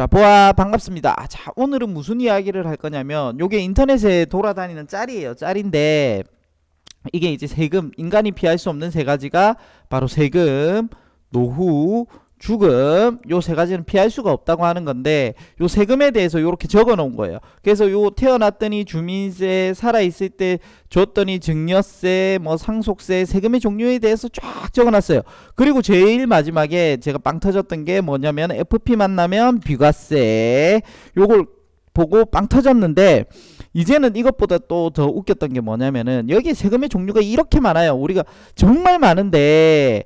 자, 보아 반갑습니다. 자, 오늘은 무슨 이야기를 할 거냐면 요게 인터넷에 돌아다니는 짤이에요. 짤인데 이게 이제 세금, 인간이 피할 수 없는 세 가지가 바로 세금, 노후, 죽음, 요 세 가지는 피할 수가 없다고 하는 건데 요 세금에 대해서 요렇게 적어 놓은 거예요. 그래서 요 태어났더니 주민세, 살아있을 때 줬더니 증여세, 뭐 상속세, 세금의 종류에 대해서 쫙 적어 놨어요. 그리고 제일 마지막에 제가 빵 터졌던 게 뭐냐면 FP 만나면 비과세, 요걸 보고 빵 터졌는데 이제는 이것보다 또 더 웃겼던 게 뭐냐면은 여기 세금의 종류가 이렇게 많아요. 우리가 정말 많은데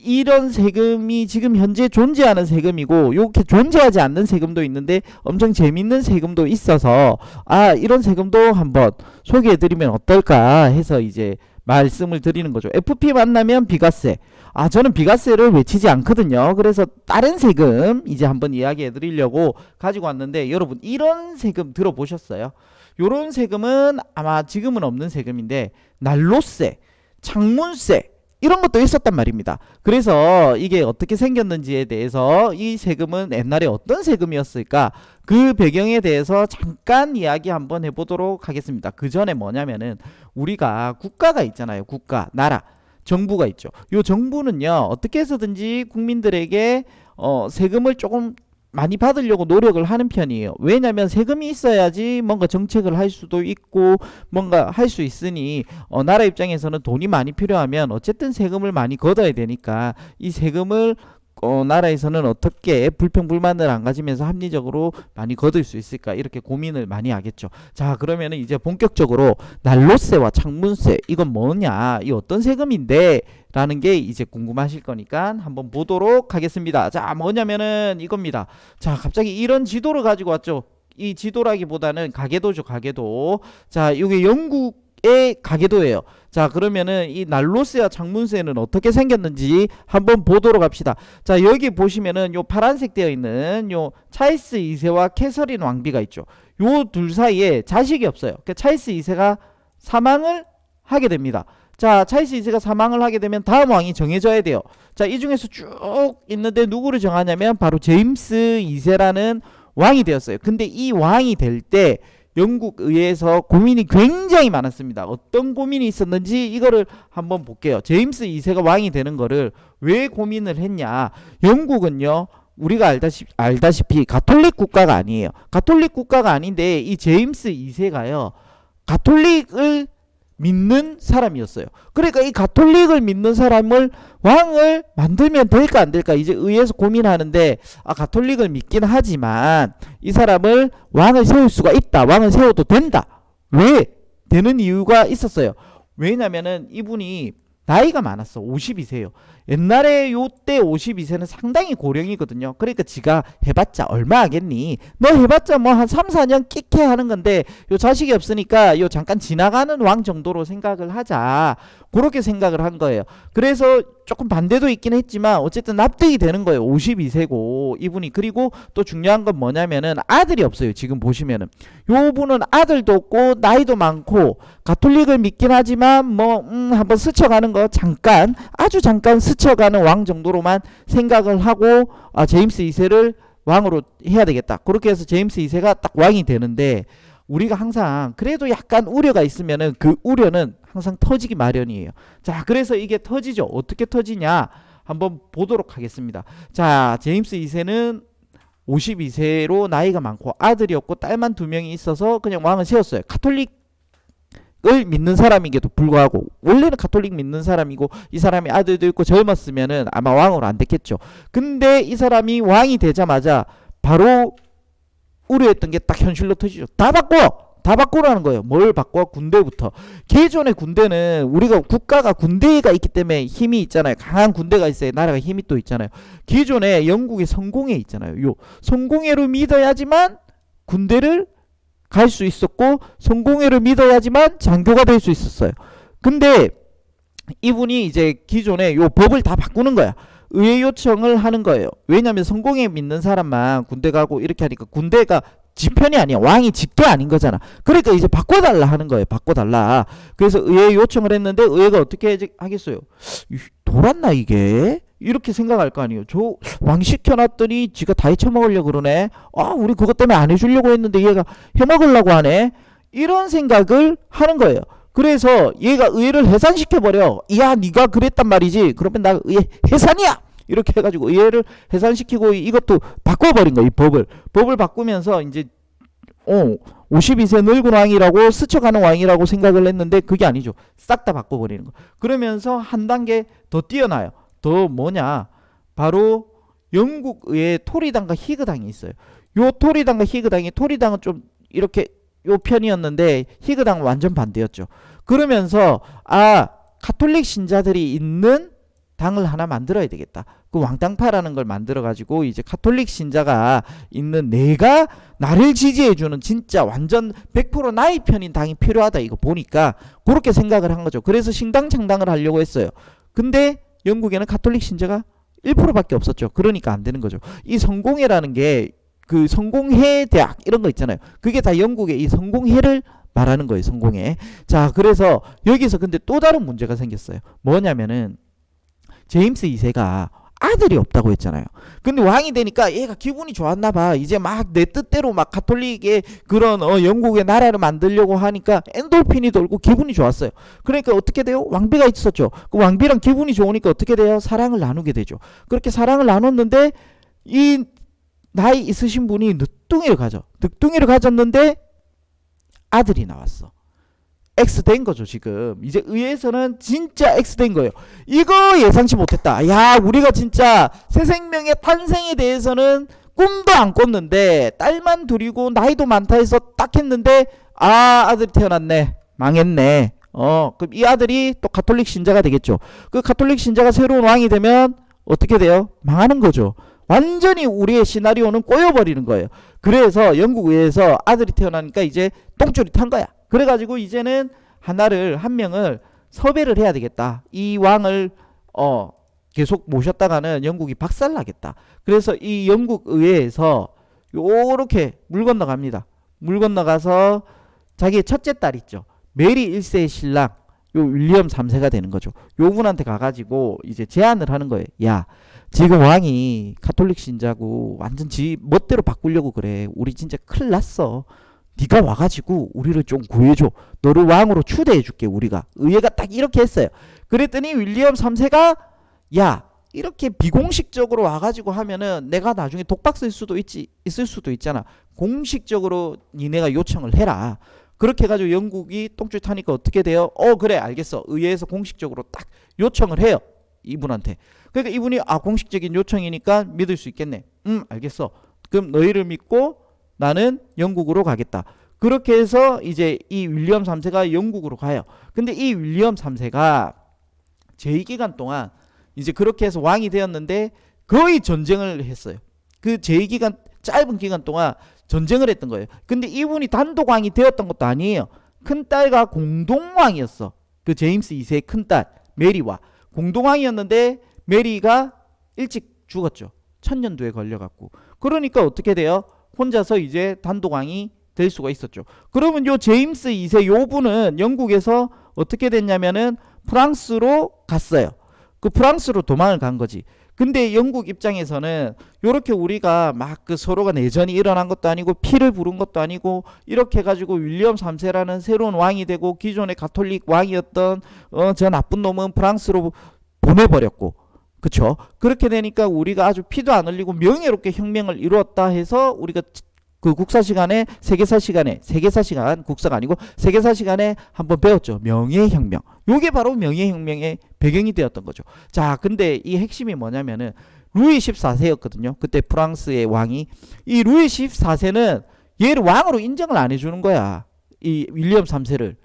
이런 세금이 지금 현재 존재하는 세금이고 이렇게 존재하지 않는 세금도 있는데 엄청 재밌는 세금도 있어서 이런 세금도 한번 소개해드리면 어떨까 해서 이제 말씀을 드리는 거죠. FP 만나면 비과세. 저는 비과세를 외치지 않거든요. 그래서 다른 세금 이제 한번 이야기해 드리려고 가지고 왔는데 여러분 이런 세금 들어보셨어요? 요런 세금은 아마 지금은 없는 세금인데 난로세, 창문세 이런 것도 있었단 말입니다. 그래서 이게 어떻게 생겼는지에 대해서 이 세금은 옛날에 어떤 세금이었을까 그 배경에 대해서 잠깐 이야기 한번 해보도록 하겠습니다. 그 전에 뭐냐면은 우리가 국가가 있잖아요. 국가, 나라, 정부가 있죠. 요 정부는요 어떻게 해서든지 국민들에게 세금을 조금 많이 받으려고 노력을 하는 편이에요. 왜냐면 세금이 있어야지 뭔가 정책을 할 수도 있고 뭔가 할 수 있으니 나라 입장에서는 돈이 많이 필요하면 어쨌든 세금을 많이 걷어야 되니까 이 세금을 나라에서는 어떻게 불평불만을 안 가지면서 합리적으로 많이 거둘 수 있을까 이렇게 고민을 많이 하겠죠. 자, 그러면은 이제 본격적으로 난로세와 창문세 이건 뭐냐, 이 어떤 세금인데 라는 게 이제 궁금하실 거니까 한번 보도록 하겠습니다. 자, 뭐냐면은 이겁니다. 자, 갑자기 이런 지도를 가지고 왔죠. 이 지도라기보다는 가계도죠, 가계도. 자, 이게 영국의 가계도예요. 자, 그러면은 이 난로세와 창문세는 어떻게 생겼는지 한번 보도록 합시다. 자, 여기 보시면은 요 파란색 되어 있는 요 찰스 2세와 캐서린 왕비가 있죠. 요 둘 사이에 자식이 없어요. 그러니까 찰스 2세가 사망을 하게 됩니다. 자, 찰스 2세가 사망을 하게 되면 다음 왕이 정해져야 돼요. 자, 이 중에서 쭉 있는데 누구를 정하냐면 바로 제임스 2세라는 왕이 되었어요. 근데 이 왕이 될 때 영국 의회에서 고민이 굉장히 많았습니다. 어떤 고민이 있었는지 이거를 한번 볼게요. 제임스 2세가 왕이 되는 거를 왜 고민을 했냐. 영국은요 우리가 알다시피 가톨릭 국가가 아니에요. 가톨릭 국가가 아닌데 이 제임스 2세가요 가톨릭을 믿는 사람이었어요. 그러니까 이 가톨릭을 믿는 사람을 왕을 만들면 될까 안 될까 이제 의회에서 고민하는데 가톨릭을 믿긴 하지만 이 사람을 왕을 세울 수가 있다. 왕을 세워도 된다. 왜? 되는 이유가 있었어요. 왜냐면은 이분이 나이가 많았어. 52세요. 옛날에 요때 52세는 상당히 고령이거든요. 그러니까 지가 해봤자 얼마 하겠니? 너 해봤자 뭐 한 3, 4년 끽해 하는 건데 요 자식이 없으니까 요 잠깐 지나가는 왕 정도로 생각을 하자. 그렇게 생각을 한 거예요. 그래서 조금 반대도 있긴 했지만 어쨌든 납득이 되는 거예요. 52세고 이분이. 그리고 또 중요한 건 뭐냐면은 아들이 없어요. 지금 보시면은 요 분은 아들도 없고 나이도 많고 가톨릭을 믿긴 하지만 뭐 한번 스쳐가는 거 잠깐 아주 잠깐 스쳐가는 왕 정도로만 생각을 하고 제임스 2세를 왕으로 해야 되겠다. 그렇게 해서 제임스 2세가 딱 왕이 되는데 우리가 항상 그래도 약간 우려가 있으면은 그 우려는 항상 터지기 마련이에요. 자, 그래서 이게 터지죠. 어떻게 터지냐 한번 보도록 하겠습니다. 자, 제임스 2세는 52세로 나이가 많고 아들이 없고 딸만 2명이 있어서 그냥 왕을 세웠어요. 가톨릭을 믿는 사람에게도 불구하고 원래는 가톨릭 믿는 사람이고 이 사람이 아들도 있고 젊었으면은 아마 왕으로 안 됐겠죠. 근데 이 사람이 왕이 되자마자 바로 우려했던 게 딱 현실로 터지죠. 다 바꾸라는 거예요. 뭘 바꿔? 군대부터. 기존의 군대는 우리가 국가가 군대가 있기 때문에 힘이 있잖아요. 강한 군대가 있어야 나라가 힘이 또 있잖아요. 기존에 영국의 성공회 있잖아요. 요 성공회로 믿어야지만 군대를 갈 수 있었고 성공회를 믿어야지만 장교가 될 수 있었어요. 근데 이분이 이제 기존에 요 법을 다 바꾸는 거야. 의회 요청을 하는 거예요. 왜냐하면 성공회 믿는 사람만 군대 가고 이렇게 하니까 군대가 지 편이 아니야. 왕이 직계 아닌 거잖아. 그러니까 이제 바꿔달라 하는 거예요. 바꿔달라. 그래서 의회에 요청을 했는데 의회가 어떻게 하겠어요? 돌았나 이게? 이렇게 생각할 거 아니에요. 저 왕 시켜놨더니 지가 다 해쳐먹으려고 그러네. 아, 우리 그것 때문에 안 해주려고 했는데 얘가 해먹으려고 하네. 이런 생각을 하는 거예요. 그래서 얘가 의회를 해산시켜버려. 야, 네가 그랬단 말이지. 그러면 나 의회 해산이야. 이렇게 해가지고 의회를 해산시키고 이것도 바꿔버린 거예요. 이 법을 바꾸면서 이제 52세 늙은 왕이라고 스쳐가는 왕이라고 생각을 했는데 그게 아니죠. 싹 다 바꿔버리는 거. 그러면서 한 단계 더 뛰어나요. 더 뭐냐, 바로 영국 의회 토리당과 히그당이 있어요. 요 토리당과 히그당이, 토리당은 좀 이렇게 요 편이었는데 히그당은 완전 반대였죠. 그러면서 가톨릭 신자들이 있는 당을 하나 만들어야 되겠다. 그 왕당파라는 걸 만들어 가지고 이제 가톨릭 신자가 있는, 내가 나를 지지해주는 진짜 완전 100% 나의 편인 당이 필요하다. 이거 보니까 그렇게 생각을 한 거죠. 그래서 신당 창당을 하려고 했어요. 근데 영국에는 가톨릭 신자가 1%밖에 없었죠. 그러니까 안 되는 거죠. 이 성공회라는 게 그 성공회 대학 이런 거 있잖아요. 그게 다 영국의 이 성공회를 말하는 거예요. 성공회. 자, 그래서 여기서 근데 또 다른 문제가 생겼어요. 뭐냐면은 제임스 2세가 아들이 없다고 했잖아요. 근데 왕이 되니까 얘가 기분이 좋았나 봐. 이제 막 내 뜻대로 막 가톨릭의 그런 영국의 나라를 만들려고 하니까 엔돌핀이 돌고 기분이 좋았어요. 그러니까 어떻게 돼요? 왕비가 있었죠. 그 왕비랑 기분이 좋으니까 어떻게 돼요? 사랑을 나누게 되죠. 그렇게 사랑을 나눴는데 이 나이 있으신 분이 늦둥이를 가졌는데 아들이 나왔어. X 된 거죠. 지금 이제 의회에서는 진짜 X 된 거예요. 이거 예상치 못했다. 야, 우리가 진짜 새 생명의 탄생에 대해서는 꿈도 안 꿨는데 딸만 둘이고 나이도 많다 해서 딱 했는데 아들이 태어났네. 망했네. 그럼 이 아들이 또 가톨릭 신자가 되겠죠. 그 가톨릭 신자가 새로운 왕이 되면 어떻게 돼요? 망하는 거죠. 완전히 우리의 시나리오는 꼬여버리는 거예요. 그래서 영국 의회에서 아들이 태어나니까 이제 똥줄이 탄 거야. 그래가지고 이제는 한 명을 섭외를 해야 되겠다. 이 왕을 계속 모셨다가는 영국이 박살나겠다. 그래서 이 영국 의회에서 요렇게 물 건너갑니다. 물 건너가서 자기의 첫째 딸 있죠. 메리 1세의 신랑 요 윌리엄 3세가 되는 거죠. 요 분한테 가가지고 이제 제안을 하는 거예요. 야, 지금 왕이 가톨릭 신자고 완전 지 멋대로 바꾸려고 그래. 우리 진짜 큰일 났어. 네가 와가지고 우리를 좀 구해줘. 너를 왕으로 초대해줄게. 우리가. 의회가 딱 이렇게 했어요. 그랬더니 윌리엄 3세가 야, 이렇게 비공식적으로 와가지고 하면은 내가 나중에 독박 쓸 수도 있을 수도 있잖아. 공식적으로 니네가 요청을 해라. 그렇게 해가지고 영국이 똥줄 타니까 어떻게 돼요? 그래, 알겠어. 의회에서 공식적으로 딱 요청을 해요. 이분한테. 그러니까 이분이 공식적인 요청이니까 믿을 수 있겠네. 알겠어. 그럼 너희를 믿고 나는 영국으로 가겠다. 그렇게 해서 이제 이 윌리엄 3세가 영국으로 가요. 근데 이 윌리엄 3세가 제2기간 동안 이제 그렇게 해서 왕이 되었는데 거의 전쟁을 했어요. 그 제2기간 짧은 기간 동안 전쟁을 했던 거예요. 근데 이분이 단독 왕이 되었던 것도 아니에요. 큰딸과 공동왕이었어. 그 제임스 2세의 큰딸 메리와 공동왕이었는데 메리가 일찍 죽었죠. 천년두에 걸려갖고. 그러니까 어떻게 돼요? 혼자서 이제 단독왕이 될 수가 있었죠. 그러면 요 제임스 2세 요 분은 영국에서 어떻게 됐냐면은 프랑스로 갔어요. 그 프랑스로 도망을 간 거지. 근데 영국 입장에서는 요렇게 우리가 막 그 서로가 내전이 일어난 것도 아니고 피를 부른 것도 아니고 이렇게 해가지고 윌리엄 3세라는 새로운 왕이 되고 기존의 가톨릭 왕이었던 저 나쁜 놈은 프랑스로 보내버렸고, 그쵸? 그렇게 되니까 우리가 아주 피도 안 흘리고 명예롭게 혁명을 이루었다 해서 우리가 그 국사 시간, 국사가 아니고 세계사 시간에 한번 배웠죠. 명예혁명. 요게 바로 명예혁명의 배경이 되었던 거죠. 자, 근데 이 핵심이 뭐냐면은 루이 14세였거든요. 그때 프랑스의 왕이. 이 루이 14세는 얘를 왕으로 인정을 안 해주는 거야. 이 윌리엄 3세를.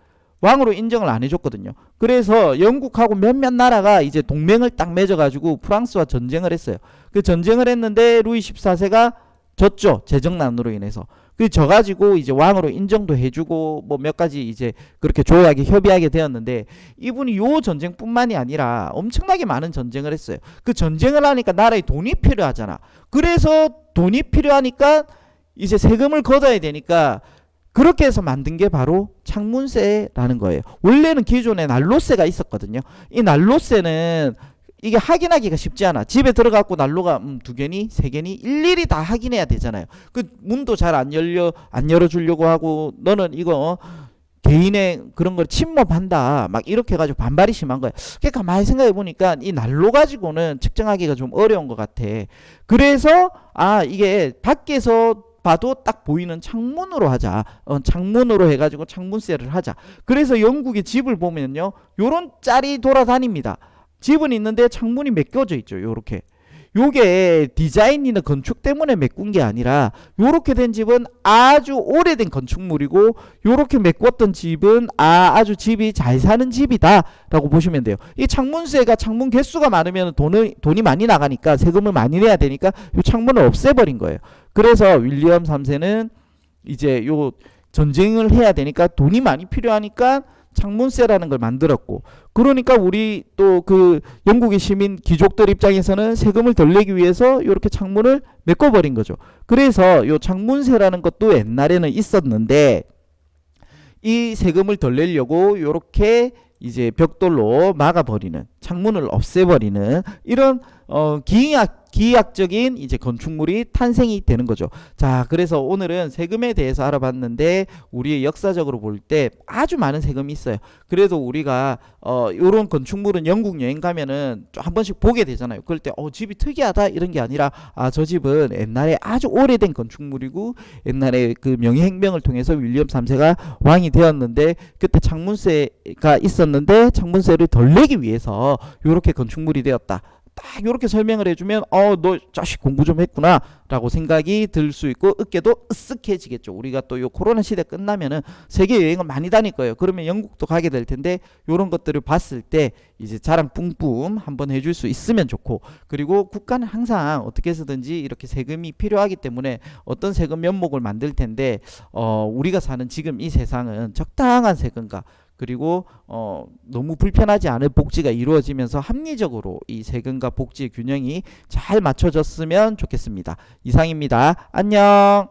왕으로 인정을 안 해줬거든요. 그래서 영국하고 몇몇 나라가 이제 동맹을 딱 맺어가지고 프랑스와 전쟁을 했어요. 그 전쟁을 했는데 루이 14세가 졌죠. 재정난으로 인해서. 그 져가지고 이제 왕으로 인정도 해주고 뭐 몇 가지 이제 그렇게 조약에 협의하게 되었는데 이분이 요 전쟁뿐만이 아니라 엄청나게 많은 전쟁을 했어요. 그 전쟁을 하니까 나라에 돈이 필요하잖아. 그래서 돈이 필요하니까 이제 세금을 걷어야 되니까 그렇게 해서 만든 게 바로 창문세라는 거예요. 원래는 기존에 난로세가 있었거든요. 이 난로세는 이게 확인하기가 쉽지 않아. 집에 들어가고 난로가 2개니 3개니 일일이 다 확인해야 되잖아요. 그 문도 잘 안 열어주려고 하고 너는 이거 개인의 그런 걸 침범한다 막 이렇게 해가지고 반발이 심한 거야. 그러니까 가만히 생각해 보니까 이 난로 가지고는 측정하기가 좀 어려운 것 같아. 그래서 이게 밖에서 봐도 딱 보이는 창문으로 하자. 창문으로 해가지고 창문세를 하자. 그래서 영국의 집을 보면요, 요런 짤이 돌아다닙니다. 집은 있는데 창문이 메꿔져 있죠. 요렇게. 요게 디자인이나 건축 때문에 메꾼 게 아니라 요렇게 된 집은 아주 오래된 건축물이고 요렇게 메꿨던 집은 아주 집이 잘 사는 집이다 라고 보시면 돼요. 이 창문세가 창문 개수가 많으면 돈이 많이 나가니까 세금을 많이 내야 되니까 요 창문을 없애버린 거예요. 그래서 윌리엄 3세는 이제 요 전쟁을 해야 되니까 돈이 많이 필요하니까 창문세라는 걸 만들었고, 그러니까 우리 또 그 영국의 시민 귀족들 입장에서는 세금을 덜 내기 위해서 이렇게 창문을 메꿔버린 거죠. 그래서 요 창문세라는 것도 옛날에는 있었는데 이 세금을 덜 내려고 이렇게 이제 벽돌로 막아버리는, 창문을 없애버리는 이런 기하학적인 이제 건축물이 탄생이 되는 거죠. 자, 그래서 오늘은 세금에 대해서 알아봤는데 우리의 역사적으로 볼 때 아주 많은 세금이 있어요. 그래도 우리가 요런 건축물은 영국 여행 가면은 한 번씩 보게 되잖아요. 그럴 때 집이 특이하다 이런 게 아니라 저 집은 옛날에 아주 오래된 건축물이고 옛날에 그 명예혁명을 통해서 윌리엄 3세가 왕이 되었는데 그때 창문세가 있었는데 창문세를 덜 내기 위해서 요렇게 건축물이 되었다. 딱 이렇게 설명을 해주면 너 자식 공부 좀 했구나 라고 생각이 들 수 있고 어깨도 으쓱해지겠죠. 우리가 또 요 코로나 시대 끝나면은 세계 여행을 많이 다닐 거예요. 그러면 영국도 가게 될 텐데 요런 것들을 봤을 때 이제 자랑 뿜뿜 한번 해줄 수 있으면 좋고, 그리고 국가는 항상 어떻게 해서든지 이렇게 세금이 필요하기 때문에 어떤 세금 면목을 만들 텐데 우리가 사는 지금 이 세상은 적당한 세금과 그리고 너무 불편하지 않은 복지가 이루어지면서 합리적으로 이 세금과 복지의 균형이 잘 맞춰졌으면 좋겠습니다. 이상입니다. 안녕.